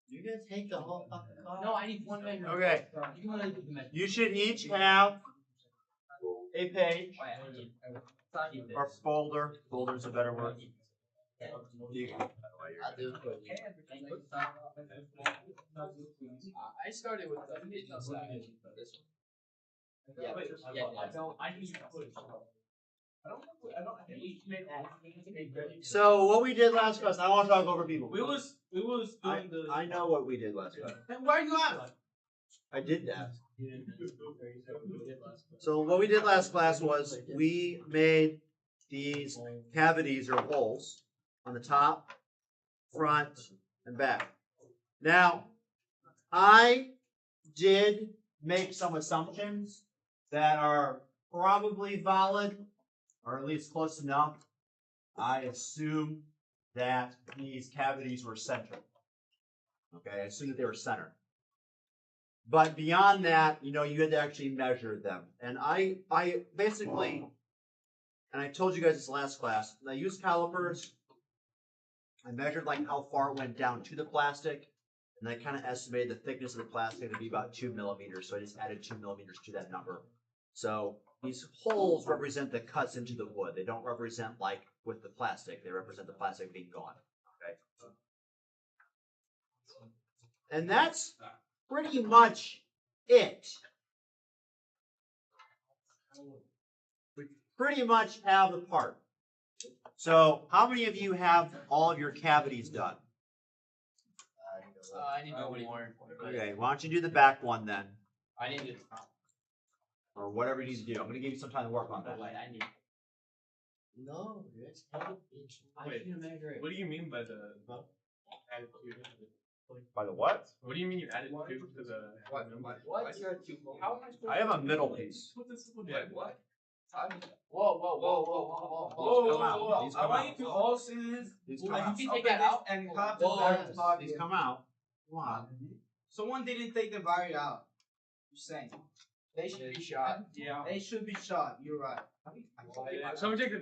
You're gonna take the whole fucking car? No, I need one measure. Okay. You should each have a page or folder. Folder's a better word. I'll do it for you. I started with the business side. Yeah, I need to push. So what we did last class, I want to talk over people. We was doing I know what we did last class. Then why are you at? I did that. So what we did last class was we made these cavities or holes on the top, front, and back. Now, I did make some assumptions that are probably valid, or at least close enough. I assume that these cavities were centered. Okay, I assume that they were centered. But beyond that, you know, you had to actually measure them. And I basically, and I told you guys this last class, I used calipers. I measured like how far it went down to the plastic, and I kind of estimated the thickness of the plastic to be about 2 millimeters. So I just added 2 millimeters to that number. So these holes represent the cuts into the wood. They don't represent like with the plastic. They represent the plastic being gone. Okay. And that's pretty much it. We pretty much have the part. So how many of you have all of your cavities done? I need to do more. Okay, why don't you do the back one then? I need to. Or whatever you need to do. I'm going to give you some time to work on that. Wait, I need. No, it's heavy. I Wait, should measure it. What do you mean by the added two? By the what? What do you mean you added two to the number? What? You're two. How am I supposed I have a middle piece. Yeah, what? Whoa. Come out. These I come want out. you to all see this. These come Like, out. you can take that out and Whoa. copy Whoa. These come out. Wow. Someone didn't take the battery out. You're saying. They should be shot. Yeah. They should be shot. You're right. Someone take the.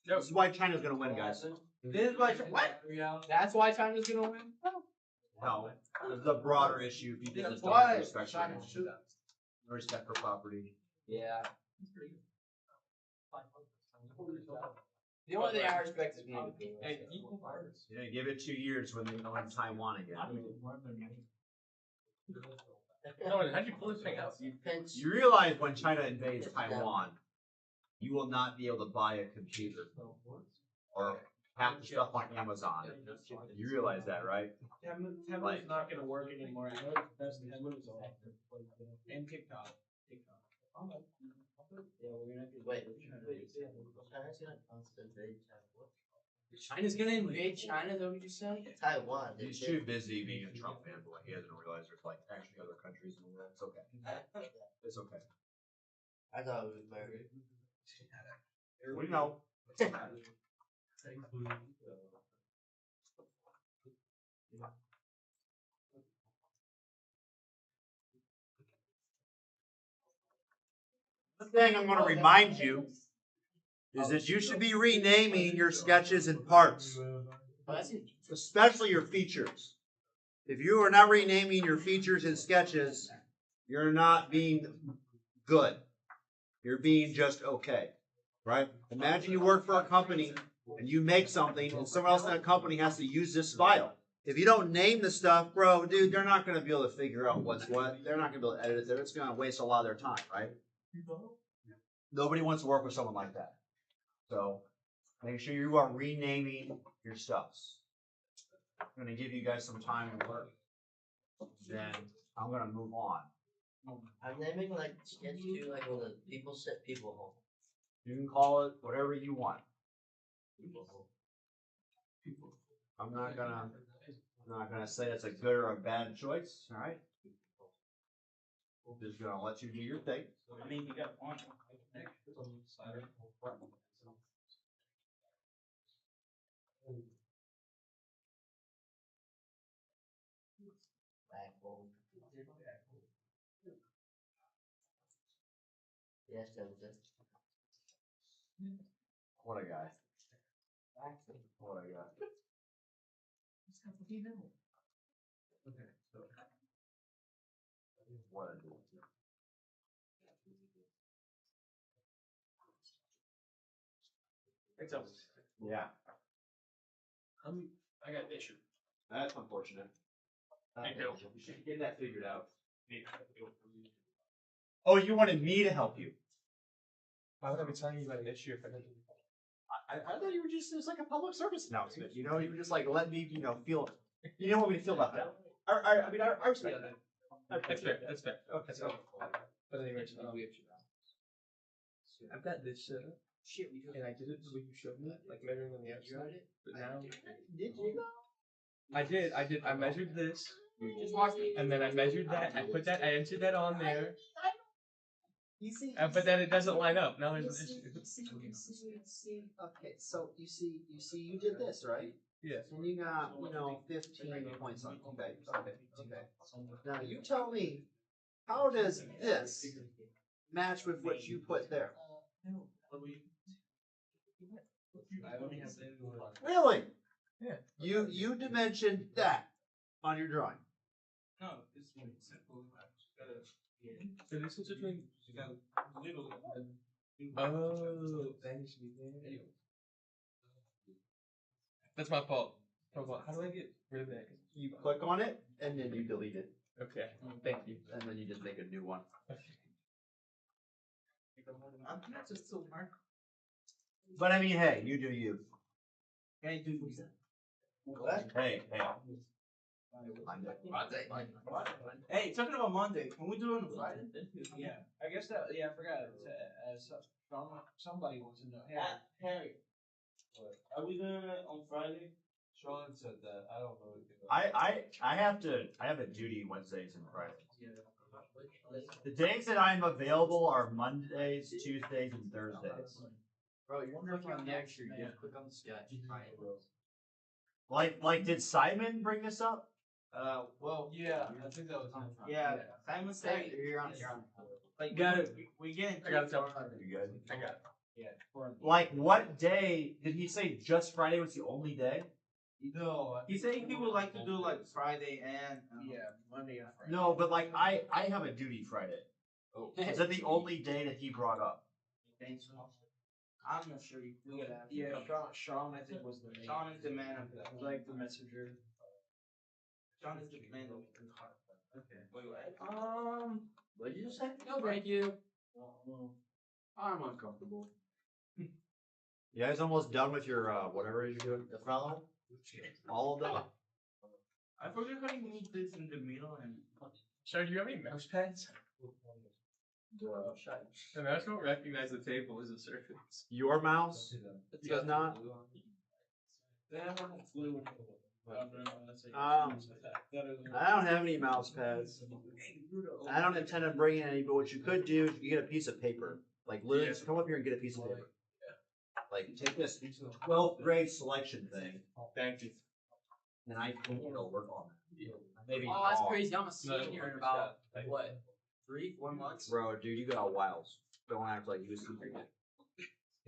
This is why China's going to win, guys. This is why. What? That's why China's gonna win. No. This is a broader issue. People That's just don't why respect China it. should. Respect for property. Yeah. The only thing I respect is me. Yeah, give it 2 years when they go in Taiwan again. No, how'd you pull this thing out? You realize when China invades Taiwan, you will not be able to buy a computer or half the stuff on Amazon. You realize that, right? Tablet's not gonna work anymore. I know that's the tablet's all. And TikTok. Wait. China's gonna constantly China's gonna invade China. Is that what you said? Taiwan. He's too busy being a Trump fanboy. He doesn't realize there's like actually other countries in the world. It's okay. It's okay. I thought it was married. We know. The thing I'm going to remind you is that you should be renaming your sketches and parts, especially your features. If you are not renaming your features and sketches, you're not being good. You're being just okay, right? Imagine you work for a company and you make something and someone else in that company has to use this file. If you don't name the stuff, bro, dude, they're not going to be able to figure out what's what. They're not going to be able to edit it. They're just going to waste a lot of their time, right? Nobody wants to work with someone like that. So make sure you are renaming your stuffs. I'm going to give you guys some time to work. Then I'm going to move on. I'm naming like sketch two, like when the people set people home. You can call it whatever you want. People home. I'm not gonna say that's a good or a bad choice. All right. I'm just gonna let you do your thing. I mean, you got one. Back home. Yes, that was it. What a guy. What a guy. Yeah, I got an issue. that's unfortunate. Thank you. You should get that figured out. Oh, you wanted me to help you? Why would I be telling you about an issue if I didn't? I thought you were just, it was like a public service announcement, you know, you were just like, let me, feel, you didn't want me to feel left out. I respect that. That's fair. That's fair. Okay, so. But anyways, I've got this set up, and I did it the way you showed me, like measuring on the outside. But now, Did you know? I did. I measured this, and then I measured that. I put that. I entered that on there. You see, But then it doesn't line up. Now there's an issue. okay, so you did this, right? Yeah. And you got, 15 points on it. Okay. Now you tell me, how does this match with what you put there? Really? Yeah. You dimensioned that on your drawing. No, it's simple. So this is between. Oh, that needs to be there. That's my fault. How do I get rid of that? You click on it and then you delete it, Okay, thank you. and then you just make a new one. I'm not just so hard. But I mean, hey, you do you. Hey, dude. What? Hey. Hey, talking about Monday, can we do it on Friday? Yeah, I guess that. Yeah, I forgot. Somebody wants to know. Hey, Harry, are we doing it on Friday? Sean said that. I don't know. I have a duty Wednesdays and Fridays. The days that I'm available are Mondays, Tuesdays, and Thursdays. Bro, you're clicking on the extra, you just click on the sketch. Like, did Simon bring this up? Well, Yeah, I think that was on. yeah, Simon said, You're on. like, Got it. we getting I got it. You guys? I got it. Yeah. Like, what day did he say? Just Friday was the only day? No, he said he would like to do like Friday and Monday and Friday. No, but like, I have a duty Friday. Oh. Is that the only day that he brought up? Thanks. I'm not sure you do that. Yeah, Sean, I think was the main. Sean is the man of that. Like the messenger. Sean is the man of that. Okay. Wait, what? What did you say? No, thank you. I'm uncomfortable. You guys almost done with your whatever you're doing? The front All of them? I forgot how you need this in the middle and. Sean, do you have any mouse pads? The mouse won't recognize the table as a surface. Your mouse? It's Does not? I don't have any mouse pads. I don't intend on bringing any, but what you could do is you get a piece of paper. Like, literally, just come up here and get a piece of paper. Like, take this 12th grade selection thing, Thank you. and I think it'll work on it. Maybe Oh, that's not. crazy. I'm a senior in about, what, 3-4 months? Bro, dude, you got wiles. Don't act like you a senior yet.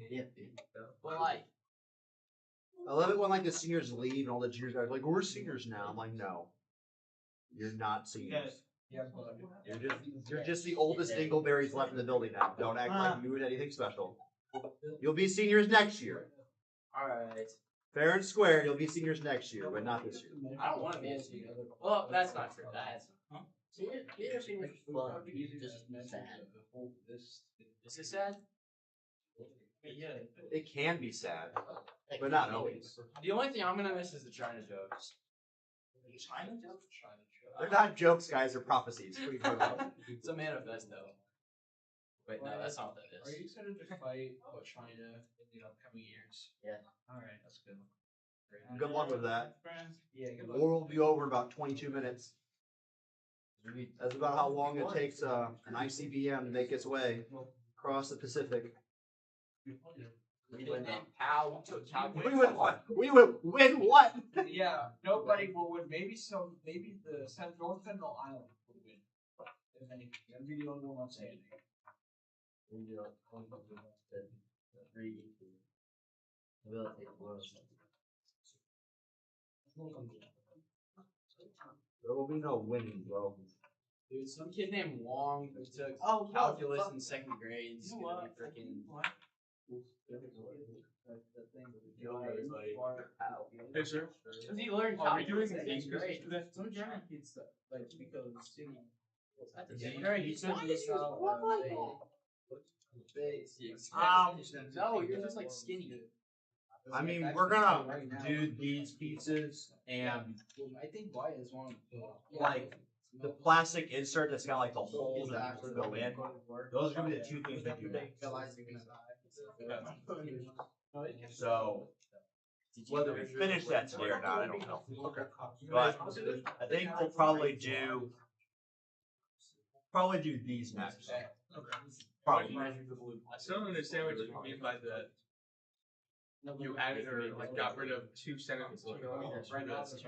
Yeah. But like, I love it when like the seniors leave and all the juniors are like, we're seniors now. I'm like, no. You're not seniors. You're just the oldest dingleberries left in the building now. Don't act like you did anything special. You'll be seniors next year. alright. Fair and square, you'll be seniors next year, but not this year. I don't want to be a senior. Well, that's not true. That's. Senior seniors fun. Just sad. Is it sad? It can be sad, but not always. The only thing I'm gonna miss is the China jokes. China joke? They're not jokes, guys, they're prophecies. What are you talking about? It's a manifesto. Wait, no, that's not what that Are is. you excited to fight China in the upcoming years? Yeah. Alright, that's good. Good luck with that. Friends. Yeah, good The luck. war will be over in about 22 minutes. That's about how long it takes an ICBM to make its way across the Pacific. And Pow took Cal. We would what? We would win what? Yeah, nobody will win. Maybe the North Sentinel Island will win. If anything, that'd be the only one I'm saying. There will be no winning, bro. Dude, some kid named Wong who took Oh, calculus fuck. in second grade is gonna be freaking. Hey, sir. Because he learned Are we doing calculus in these second grade. today? Some German kid stuff, like because at the Yeah, second grade, you he's said why you did you saw, walk like that? No, you're just like skinny. I mean, we're gonna do these pieces and I think Y is one. like the plastic insert that's got like the holes that go in. Those are gonna be the two things we do next. So whether we finish that today or not, I don't know. Okay. But I think we'll probably do these next. Probably. I still don't understand what you mean by that. You added or like got rid of 2 centimeters, 2 millimeters from the plastic.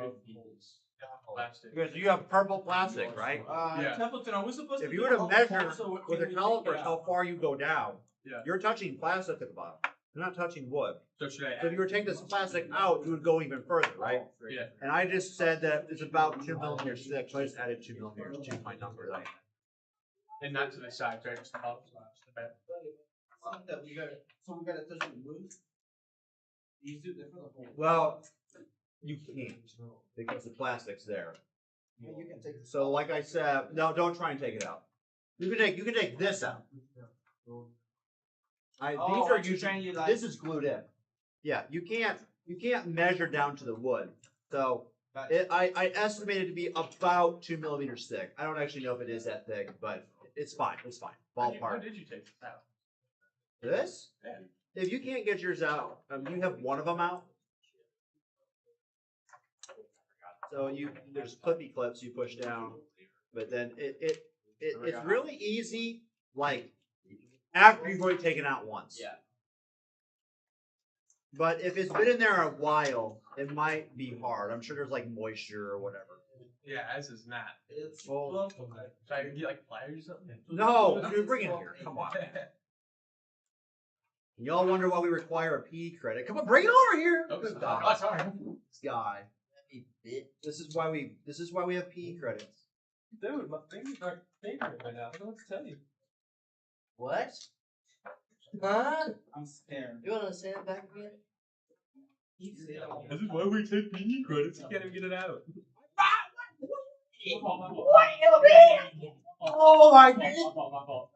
Okay, so you have purple plastic, right? Yeah. Templeton, are we supposed If to you do were to whole measure also with a can we take caliper it how out? far you go down, Yeah. you're touching plastic at the bottom. You're not touching wood. So should I So if you were to take this plastic out, you would go even further, right? Yeah. And I just said that it's about 2 millimeters thick, so I just added 2 millimeters to my number. That I had. And not to the sides, right? Just the bottom. The back. That we gotta, so we gotta touch the wood. These two different. Well, you can't because the plastic's there. Yeah, you can take. So like I said, no, don't try and take it out. You can take this out. These Oh, are what you're usually trying to, like- this is glued in. Yeah, you can't measure down to the wood. So I estimate it to be about 2 millimeters thick. I don't actually know if it is that thick, but it's fine. It's fine. How Ballpark. did you take this out? This? Yeah. If you can't get yours out, you have one of them out. So there's clippy clips you push down, but then it's really easy. Like after you've already taken out once. Yeah. But if it's been in there a while, it might be hard. I'm sure there's like moisture or whatever. Yeah, as is not. It's Well, Should I get like pliers or something? no, dude, bring it here. Come on. Y'all wonder why we require a PE credit. Come on, bring it over here. Oh, Good sorry. God. Oh, sorry. This guy. You bitch. This is why we have PE credits. Dude, my fingers are fingering right now. I don't know what to tell you. What? Huh? I'm scared. You wanna say that back again? This is why we take PE credits. You can't even get it out. Oh my God. My fault.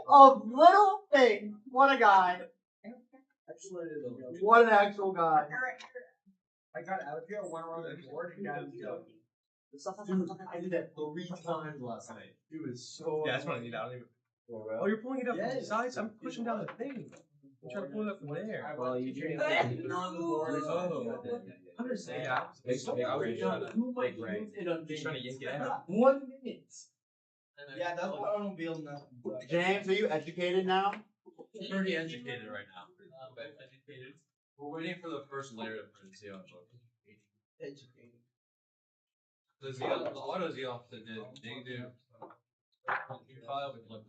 Of little thing. What a guy. What an actual guy. I got out of here, went around the board and got him killed. Dude, I did that 3 times last night. It was so. Yeah, that's what I need. I don't even. Oh, you're pulling it up from the sides? I'm pushing down the thing. I'm trying to pull it up from there. Well, you do. Oh. I'm just saying. Yeah, Big range. Big range. Just trying to yank it out. 1 minute. Yeah, that's why I don't build nothing. James, are you educated now? I'm pretty educated right now. Educated. We're waiting for the first layer of print on book. Educated. The Xeon, the auto Xeon that did, they do. File with like.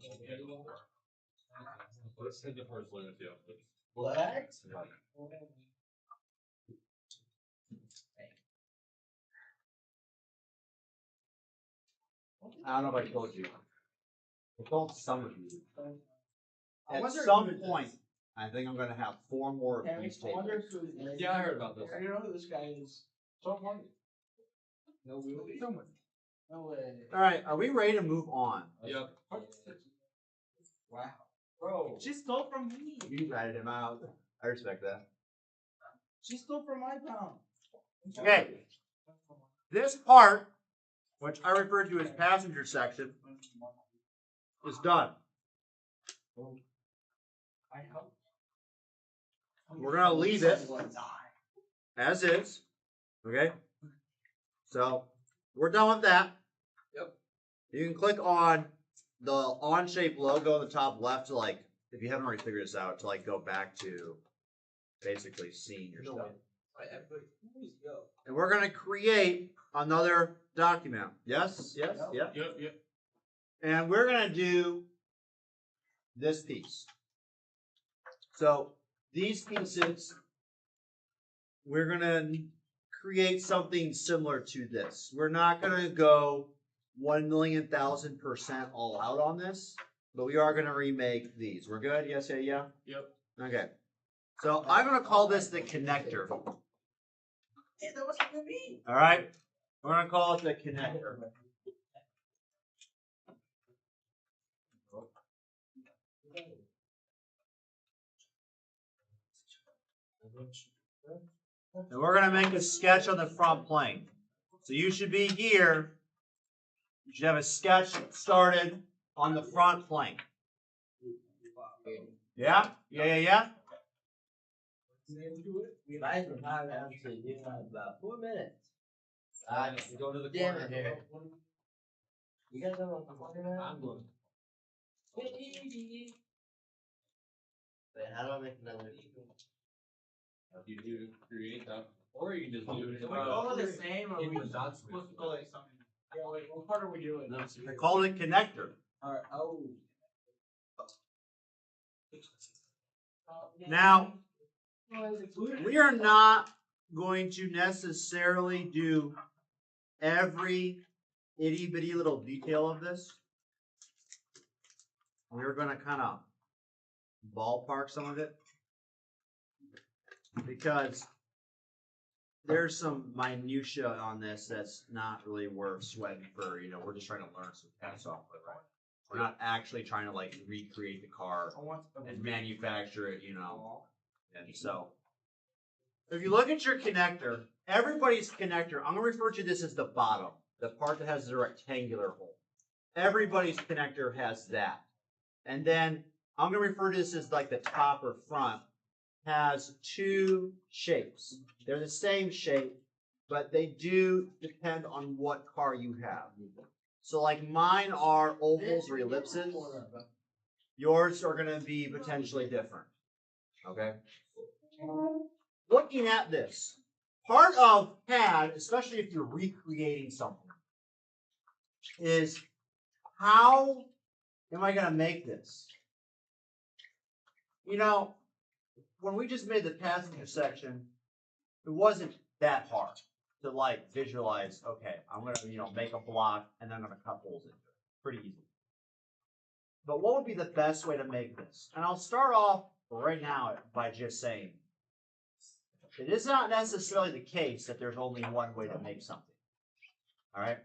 Let's take the first layer of Xeon. What? I don't know if I told you. I told some of you. I At wonder some who this point, is. I think I'm gonna have 4 more of Henry, these I wonder tables. who this is. Yeah, I heard about this. You know who this guy is? So funny. No way. No way. All right, are we ready to move on? Yep. Wow. Bro. She stole from me. You ratted him out. I respect that. She stole from my pound. Okay. This part, which I refer to as passenger section, is done. We're gonna leave it as is. Okay. So we're done with that. Yep. You can click on the on-shape logo in the top left to like, if you haven't already figured this out, to like go back to basically seeing your stuff. And we're gonna create another document. Yes, yes, yeah. Yep. And we're gonna do this piece. So these pieces, we're gonna create something similar to this. We're not going to go 1,000,000% all out on this, but we are going to remake these. We're good? Yes, yeah, yeah? Yep. Okay. So I'm going to call this the connector. Hey, that wasn't for me. All right? We're going to call it the connector. And we're going to make a sketch on the front plane. So you should be here. You should have a sketch started on the front plane. Yeah? Yeah, yeah, yeah? You guys are not actually doing about 4 minutes. Go to the Damn corner it. here. You guys know what I'm talking about? I'm going. Wait, how do I make another? You do create that, or you can just do it. Can we call it the same, or are we not supposed to call it something? Yeah, wait, what part are we doing? I call it connector. Alright, oh. Now, we are not going to necessarily do every itty bitty little detail of this. We're going to kind of ballpark some of it because there's some minutia on this that's not really worth sweating for. We're just trying to learn some CAD software, right? We're not actually trying to like recreate the car and manufacture it, And so, if you look at your connector, everybody's connector, I'm going to refer to this as the bottom, the part that has the rectangular hole. Everybody's connector has that. And then I'm going to refer to this as like the top or front, has two shapes. They're the same shape, but they do depend on what car you have. So like mine are ovals or ellipses. Yours are going to be potentially different. Okay? Looking at this, part of CAD, especially if you're recreating something, is how am I going to make this? When we just made the passenger section, it wasn't that hard to like visualize, okay, I'm going to, make a block and then I'm going to cut holes into it. Pretty easy. But what would be the best way to make this? And I'll start off right now by just saying, it is not necessarily the case that there's only one way to make something. All right?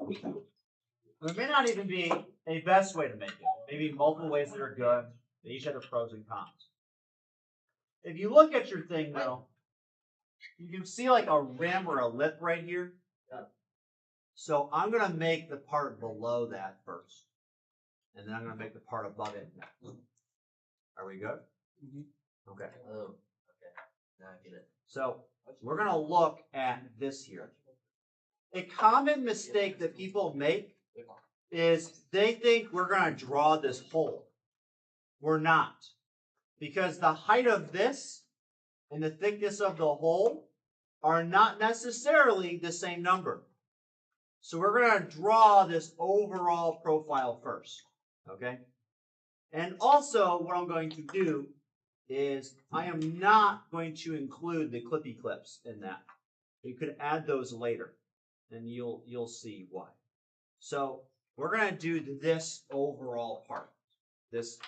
There may not even be a best way to make it. Maybe multiple ways that are good. They each have their pros and cons. If you look at your thing, though, you can see like a rim or a lip right here. So I'm going to make the part below that first. And then I'm going to make the part above it next. Are we good? Okay. Oh, okay. Now I get it. So we're going to look at this here. A common mistake that people make is they think we're going to draw this hole. We're not. Because the height of this and the thickness of the hole are not necessarily the same number. So we're going to draw this overall profile first. Okay? And also what I'm going to do is I am not going to include the clippy clips in that. You could add those later, and you'll see why. So we're going to do this overall part, this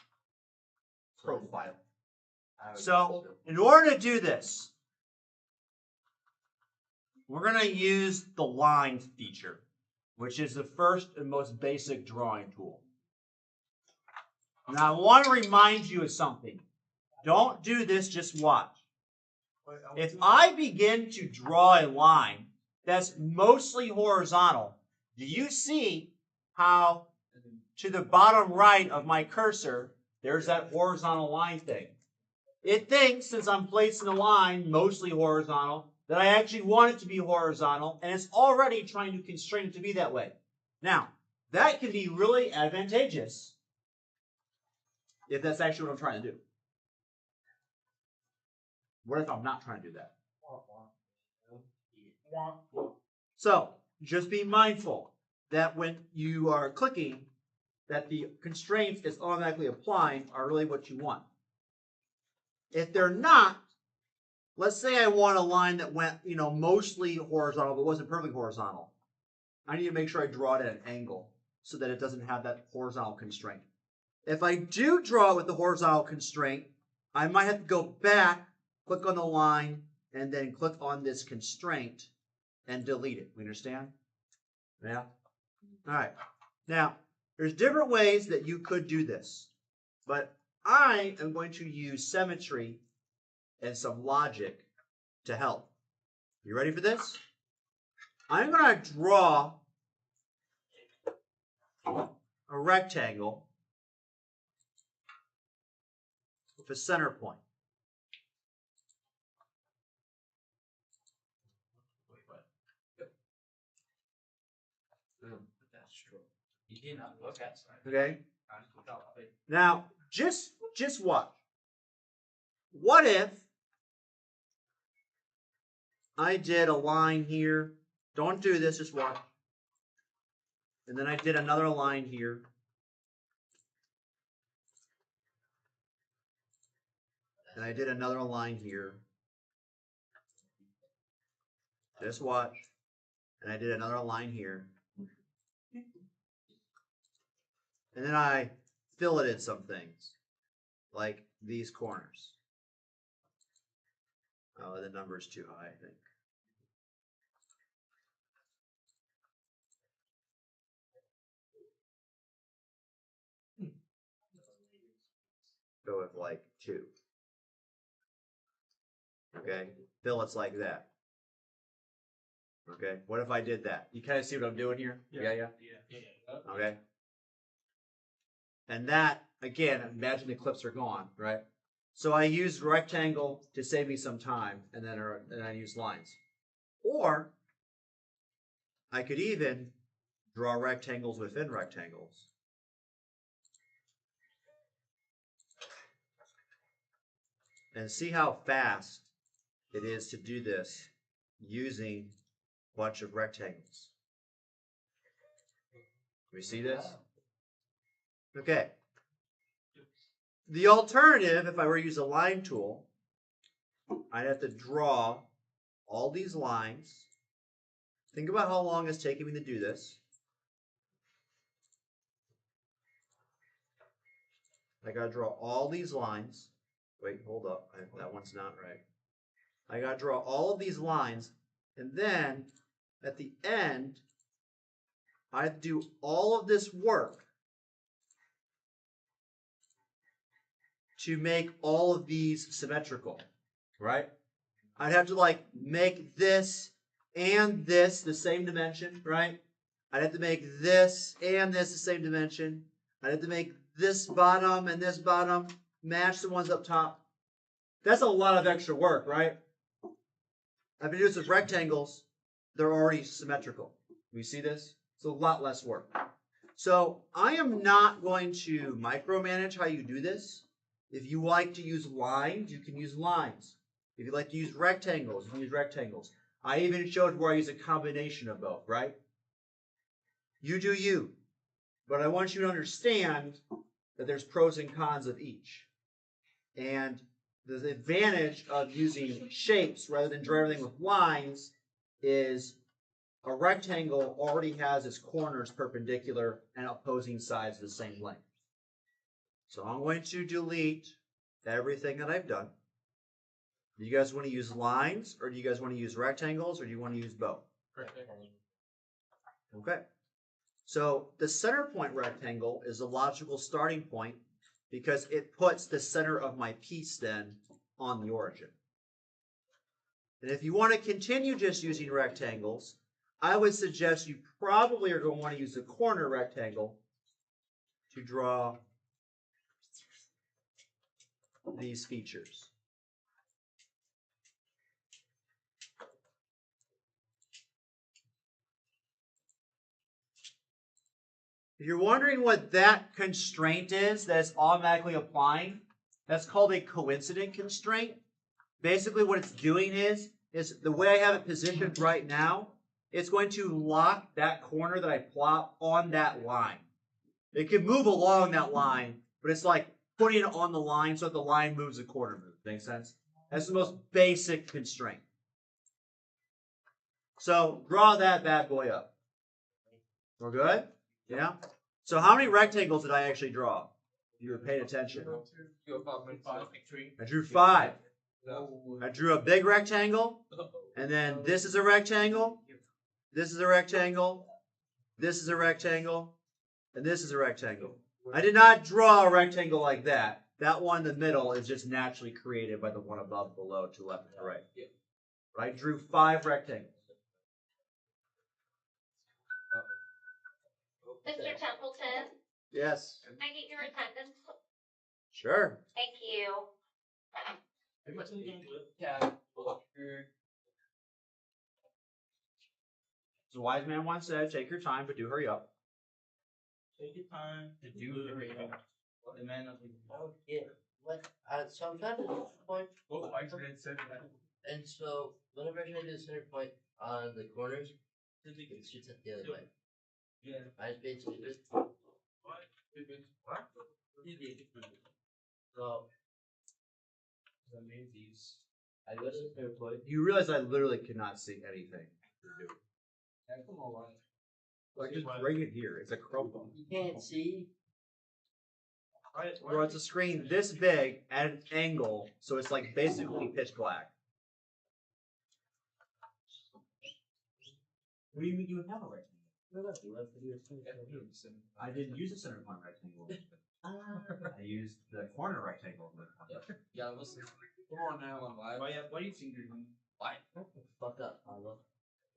profile. So in order to do this, we're going to use the line feature, which is the first and most basic drawing tool. Now I want to remind you of something. Don't do this, just watch. If I begin to draw a line that's mostly horizontal, do you see how to the bottom right of my cursor, there's that horizontal line thing? It thinks, since I'm placing a line mostly horizontal, that I actually want it to be horizontal, and it's already trying to constrain it to be that way. Now, that can be really advantageous if that's actually what I'm trying to do. What if I'm not trying to do that? So, just be mindful that when you are clicking, that the constraints it's automatically applying are really what you want. If they're not, let's say I want a line that went, mostly horizontal, but wasn't perfectly horizontal. I need to make sure I draw it at an angle so that it doesn't have that horizontal constraint. If I do draw it with the horizontal constraint, I might have to go back, click on the line, and then click on this constraint and delete it. We understand? Yeah? All right. Now, there's different ways that you could do this, but I am going to use symmetry and some logic to help. You ready for this? I'm going to draw a rectangle with a center point. Okay. Now, just watch. What if I did a line here? Don't do this, just watch. And then I did another line here. And I did another line here. Just watch. And I did another line here. And then I filleted some things, like these corners. Oh, the number's too high, I think. Go with like 2. Okay, fillets like that. Okay, what if I did that? You kind of see what I'm doing here? Yeah. Okay. And that, again, imagine the clips are gone, right? So I use rectangle to save me some time, and then I use lines. Or I could even draw rectangles within rectangles. And see how fast it is to do this using a bunch of rectangles. We see this? Okay. The alternative, if I were to use a line tool, I'd have to draw all these lines. Think about how long it's taking me to do this. I gotta draw all these lines. Wait, hold up. That one's not right. I gotta draw all of these lines, and then at the end, I have to do all of this work to make all of these symmetrical, right? I'd have to make this and this the same dimension, right? I'd have to make this and this the same dimension. I'd have to make this bottom and this bottom match the ones up top. That's a lot of extra work, right? I've been doing this with rectangles. They're already symmetrical. We see this? It's a lot less work. So I am not going to micromanage how you do this. If you like to use lines, you can use lines. If you like to use rectangles, you can use rectangles. I even showed where I use a combination of both, right? You do you. But I want you to understand that there's pros and cons of each. And the advantage of using shapes rather than drawing everything with lines is a rectangle already has its corners perpendicular and opposing sides the same length. So I'm going to delete everything that I've done. Do you guys want to use lines, or do you guys want to use rectangles, or do you want to use both? Okay. So the center point rectangle is a logical starting point because it puts the center of my piece then on the origin. And if you want to continue just using rectangles, I would suggest you probably are going to want to use a corner rectangle to draw these features. If you're wondering what that constraint is that's automatically applying, that's called a coincident constraint. Basically what it's doing is the way I have it positioned right now, it's going to lock that corner that I plot on that line. It can move along that line, but it's like putting it on the line so that the line moves, the corner moves. Make sense? That's the most basic constraint. So draw that bad boy up. We're good? Yeah? So how many rectangles did I actually draw? You were paying attention. I drew 5. I drew a big rectangle, and then this is a rectangle, this is a rectangle, this is a rectangle, and this is a rectangle. I did not draw a rectangle like that. That one in the middle is just naturally created by the one above, below, to left, and to right. But I drew 5 rectangles. Mr. Templeton, Yes. can I get your attendance? Sure. Thank you. As a wise man once said, take your time, but do hurry up. Take your time to do everything. The man of the Oh, yeah. What? So I'm trying to do the point, Well, I said that. and so whenever I try to do the center point on the corners, it shoots it the other way. Yeah. I just basically just What? so I made these. I go to the center point. You realize I literally cannot see anything you're doing. Yeah, come on, Ryan. Like, just bring it here. It's a Chromebook. You can't see. Bro, it's a screen this big at an angle, so it's like basically pitch black. What do you mean you have a rectangle? I didn't use a center point rectangle. I used the corner rectangle. Yeah, listen. Come on now, I'm live. Why do you think you're doing? Why? Fuck up, Pablo.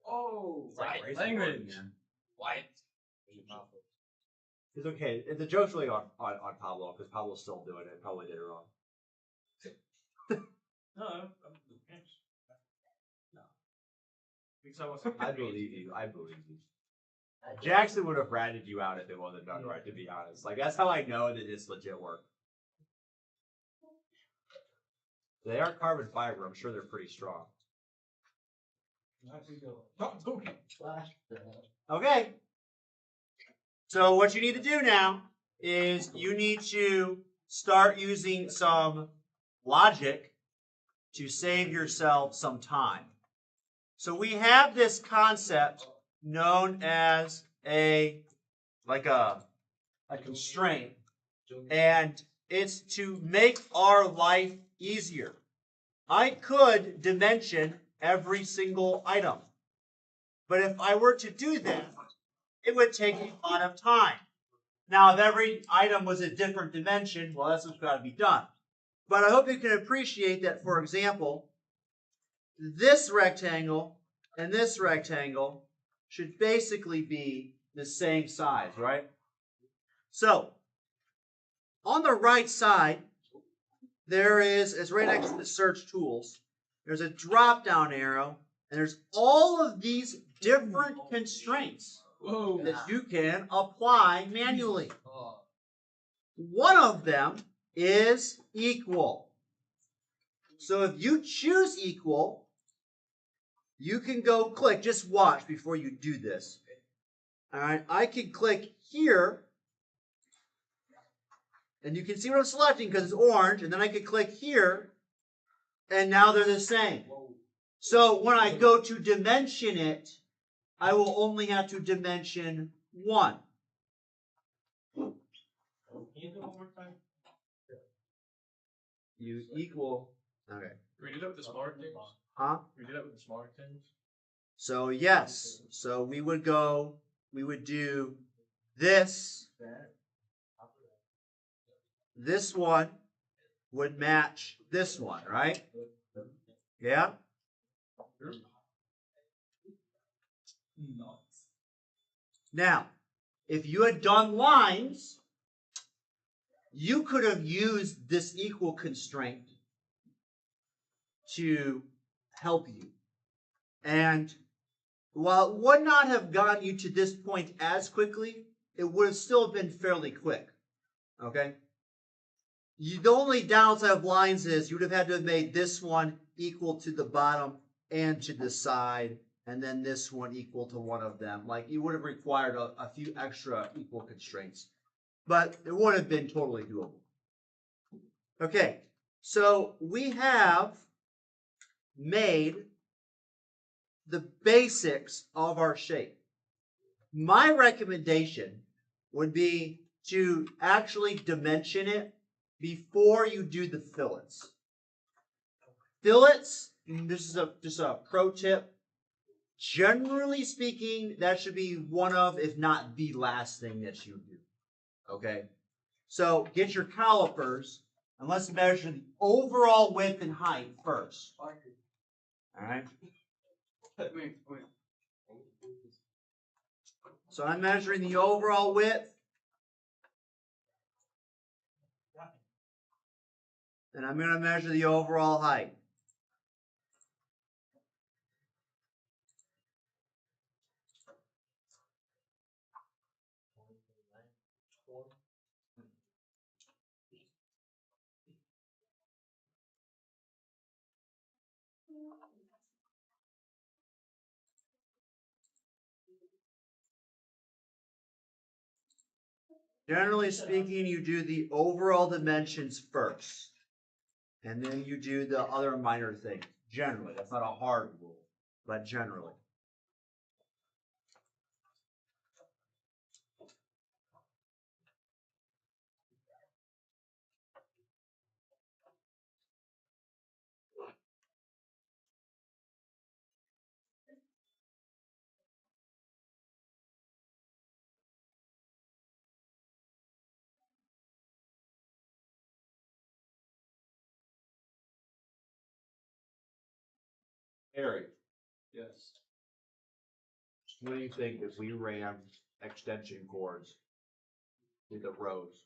Oh, right. Language. Why? It's okay. The joke's really on Pablo, because Pablo's still doing it. Probably did it wrong. No, I'm No. because I wasn't. I believe you. I believe you. Jackson would have ratted you out if it wasn't done right, to be honest. Like, that's how I know that it's legit work. They are carbon fiber. I'm sure they're pretty strong. Okay. So what you need to do now is you need to start using some logic to save yourself some time. So we have this concept known as a constraint, and it's to make our life easier. I could dimension every single item, but if I were to do that, it would take a lot of time. Now, if every item was a different dimension, well, that's what's got to be done. But I hope you can appreciate that, for example, this rectangle and this rectangle should basically be the same size, right? So, on the right side, it's right next to the search tools. There's a drop-down arrow, and there's all of these different constraints that you can apply manually. One of them is equal. So if you choose equal, you can go click. Just watch before you do this. All right, I can click here, and you can see what I'm selecting because it's orange, and then I can click here, and now they're the same. So when I go to dimension it, I will only have to dimension 1. Can you do it one more time? You equal. Okay. We did that with the smart things. Huh? We did that with the smart things. So yes. So we would do this. This one would match this one, right? Yeah? Now, if you had done lines, you could have used this equal constraint to help you. And while it would not have gotten you to this point as quickly, it would have still been fairly quick. Okay? The only downside of lines is you would have had to have made this one equal to the bottom and to the side, and then this one equal to one of them. Like, you would have required a few extra equal constraints. But it would have been totally doable. Okay, so we have made the basics of our shape. My recommendation would be to actually dimension it before you do the fillets. Fillets, and this is just a pro tip. Generally speaking, that should be one of, if not the last thing that you do. Okay? So get your calipers and let's measure the overall width and height first. Alright? So I'm measuring the overall width. And I'm going to measure the overall height. Generally speaking, you do the overall dimensions first. And then you do the other minor things. Generally. That's not a hard rule, but generally. Harry, Yes. what do you think if we ran extension cords through the rows?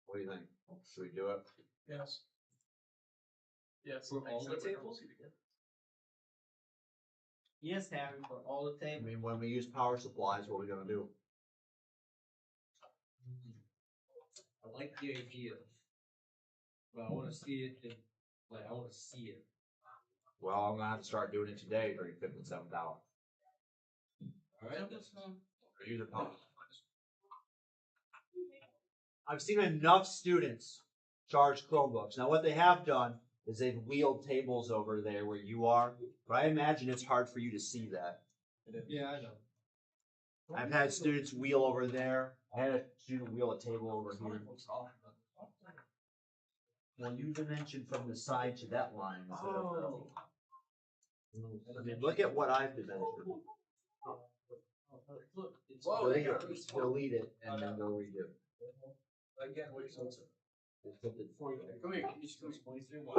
What do you think? Should we do it? Yes. Yes. For all the tables? Yes, Harry, for all the I tables. mean, when we use power supplies, what are we going to do? I like the idea. But I wanna see it in, like, I wanna see it. Well, I'm going to have to start doing it today during 5th and 7th hour. Alright? Or use a power supplies. I've seen enough students charge Chromebooks. Now, what they have done is they've wheeled tables over there where you are, but I imagine it's hard for you to see that. Yeah, I know. I've had students wheel over there. I had a student wheel a table over here. Well, you dimension from the side to that line. Instead of I mean, look at what I've dimensioned. Delete it and then go redo. Again, what is also? Just put the- Come here, can you just go 23 wide?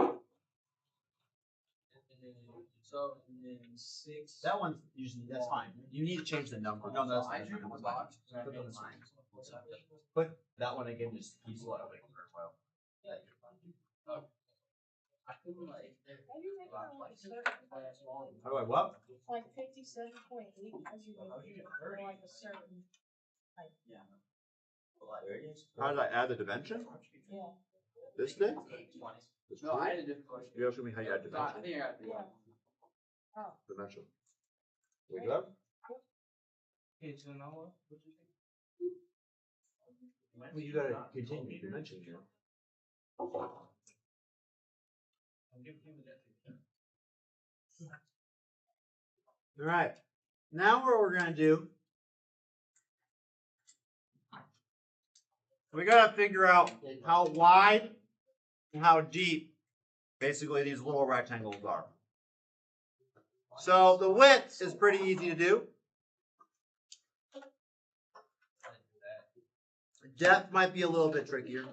And then, so, and then 6. That one's usually, that's fine. You need to change the number. No, that's I fine. drew the box. Put on the line. But that one again just keeps a lot of it. Well, I feel like. How do you make it like certain, how do I what? like 57.8, as you make it for like a certain, Yeah. How did I add the dimension? yeah. This thing? This No, I tool? had a different question. You asking me how you add I dimension? think I got it. Yeah. Oh, Dimension. We good? Okay, so now what? What do you think? Well, you gotta continue dimension here. All right. Now what we're gonna do, we gotta figure out how wide and how deep basically these little rectangles are. So the width is pretty easy to do. Depth might be a little bit trickier.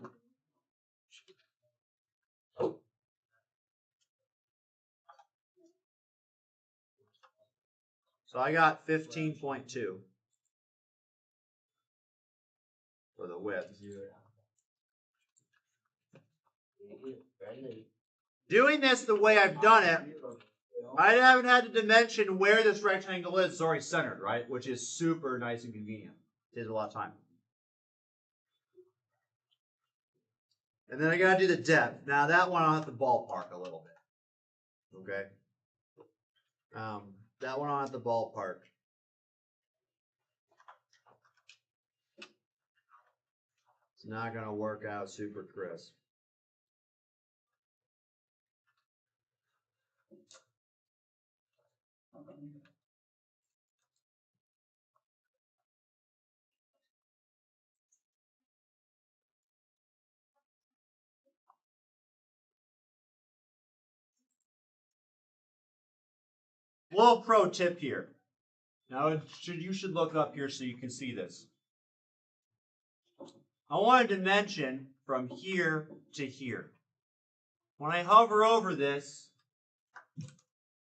So I got 15.2 for the width. Doing this the way I've done it, I haven't had to dimension where this rectangle is. It's already centered, right? Which is super nice and convenient. Saves a lot of time. And then I gotta do the depth. Now that one I'll have to ballpark a little bit. Okay. That one I'll have to ballpark. It's not gonna work out super crisp. little pro tip here. Now, you should look up here so you can see this. I want a dimension from here to here. When I hover over this,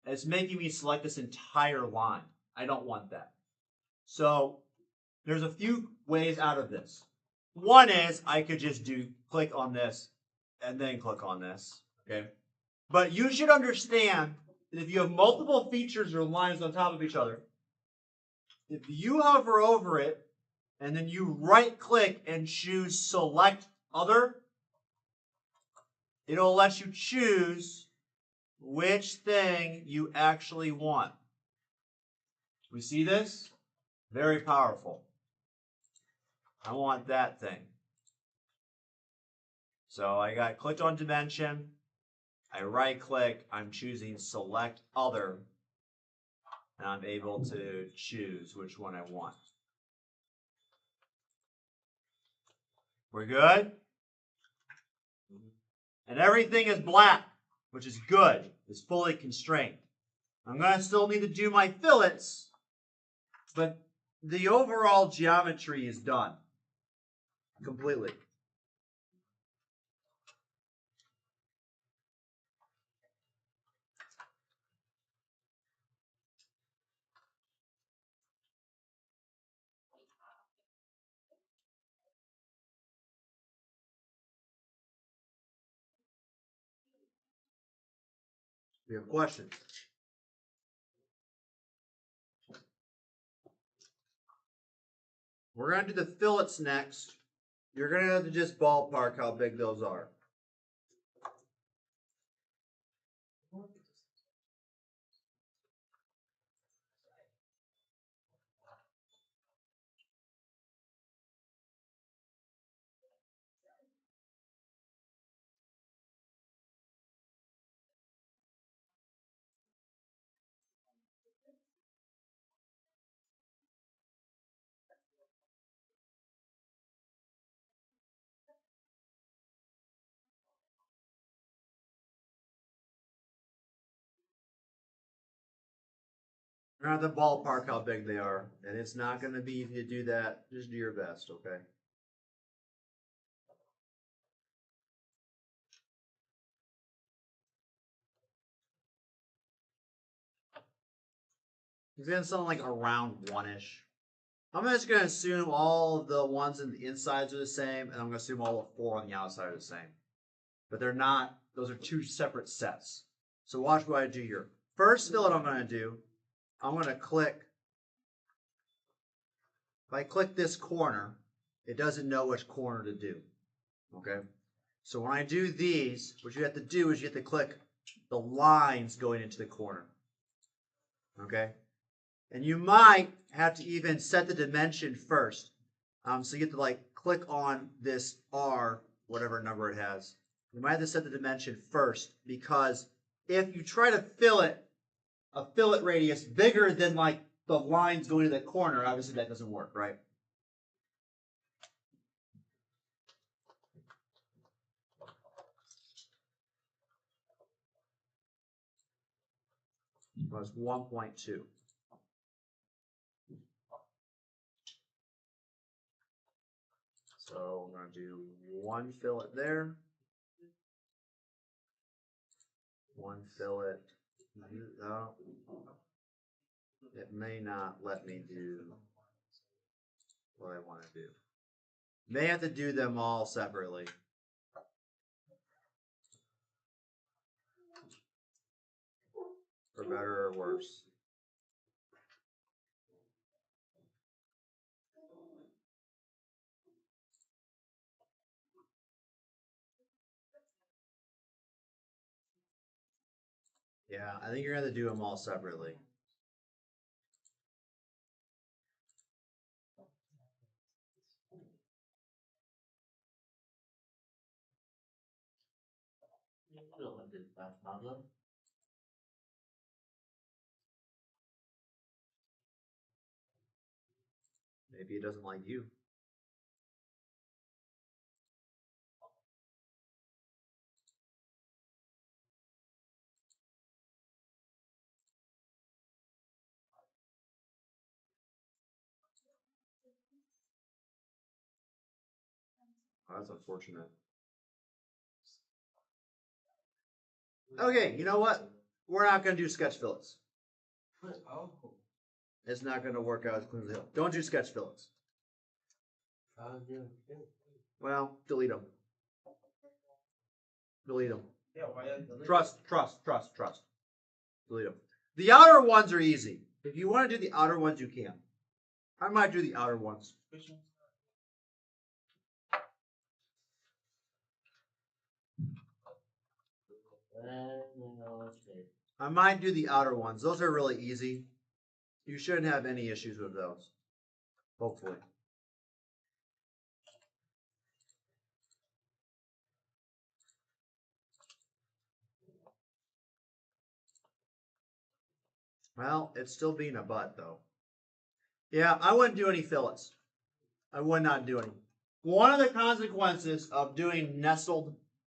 it's making me select this entire line. I don't want that. So there's a few ways out of this. One is I could just click on this and then click on this. Okay. But you should understand that if you have multiple features or lines on top of each other, if you hover over it and then you right click and choose select other, it'll let you choose which thing you actually want. We see this? Very powerful. I want that thing. So I got clicked on dimension. I right click, I'm choosing select other, and I'm able to choose which one I want. We're good? And everything is black, which is good. It's fully constrained. I'm going to still need to do my fillets, but the overall geometry is done completely. We have questions. We're going to do the fillets next. You're going to have to just ballpark how big those are. You're going to have to ballpark how big they are, and it's not going to be easy to do that. Just do your best, okay? It's going to sound like around one-ish. I'm just going to assume all of the ones in the insides are the same, and I'm going to assume all the 4 on the outside are the same. But they're not. Those are 2 separate sets. So watch what I do here. First fillet I'm going to do, I'm going to click. If I click this corner, it doesn't know which corner to do. Okay? So when I do these, what you have to do is you have to click the lines going into the corner. Okay? And you might have to even set the dimension first. So you have to like click on this R, whatever number it has. You might have to set the dimension first, because if you try to fillet a fillet radius bigger than like the lines going to the corner, obviously that doesn't work, right? Well, it's 1.2. So we're going to do 1 fillet there. 1 fillet. No, it may not let me do what I want to do. May have to do them all separately. For better or worse. Yeah, I think you're going to do them all separately. Maybe it doesn't like you. Oh, that's unfortunate. Okay, you know what? We're not going to do sketch fillets. Oh. It's not going to work out as clean as hell. Don't do sketch fillets. Well, delete them. Delete them. Yeah, why? Trust. Delete them. The outer ones are easy. If you want to do the outer ones, you can. I might do the outer ones. Which one's I might do the outer ones. Those are really easy. You shouldn't have any issues with those. Hopefully. Well, it's still being a butt, though. Yeah, I wouldn't do any fillets. I would not do any. One of the consequences of doing nestled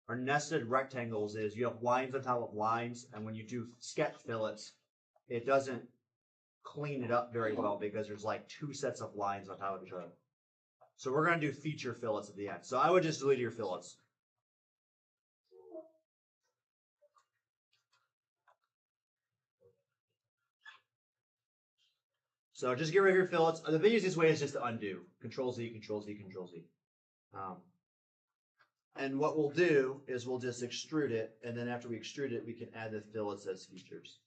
or nested rectangles is you have lines on top of lines, and when you do sketch fillets, it doesn't clean it up very well because there's like two sets of lines on top of each other. So we're going to do feature fillets at the end. So I would just delete your fillets. So just get rid of your fillets. The easiest way is just to undo. Control Z, Control Z, Control Z. And what we'll do is we'll just extrude it, and then after we extrude it, we can add the fillets as features.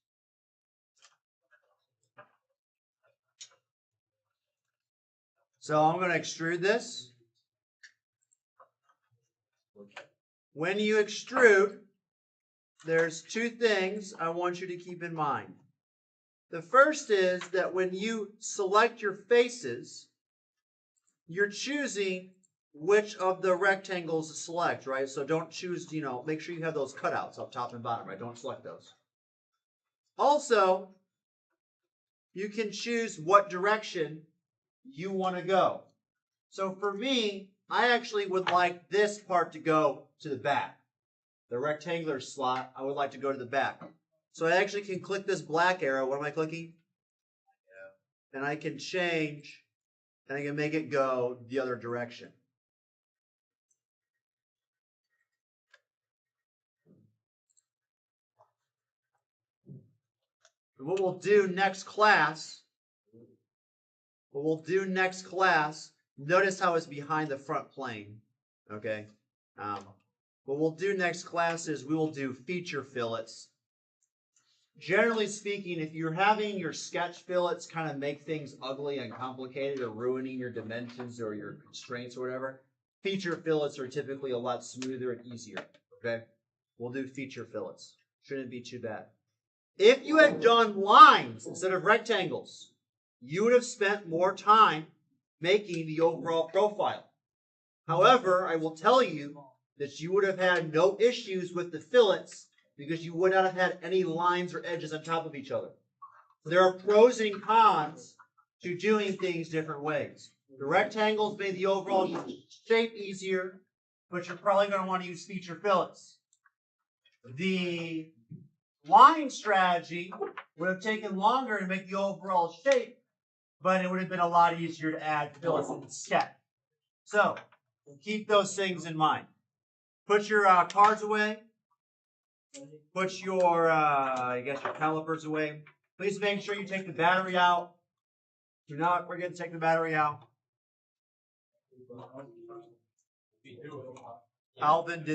So I'm going to extrude this. When you extrude, there's two things I want you to keep in mind. The first is that when you select your faces, you're choosing which of the rectangles to select, right? So don't choose, make sure you have those cutouts up top and bottom, right? Don't select those. Also, you can choose what direction you want to go. So for me, I actually would like this part to go to the back. The rectangular slot, I would like to go to the back. So I actually can click this black arrow. What am I clicking? And I can change, and I can make it go the other direction. And what we'll do next class, notice how it's behind the front plane, okay? What we'll do next class is we will do feature fillets. Generally speaking, if you're having your sketch fillets kind of make things ugly and complicated or ruining your dimensions or your constraints or whatever, feature fillets are typically a lot smoother and easier, okay? We'll do feature fillets. Shouldn't be too bad. If you had done lines instead of rectangles, you would have spent more time making the overall profile. However, I will tell you that you would have had no issues with the fillets because you would not have had any lines or edges on top of each other. There are pros and cons to doing things different ways. The rectangles made the overall shape easier, but you're probably going to want to use feature fillets. The line strategy would have taken longer to make the overall shape, but it would have been a lot easier to add fillets in the sketch. So, keep those things in mind. Put your cards away. Put your, your calipers away. Please make sure you take the battery out. Do not forget to take the battery out. Alvin did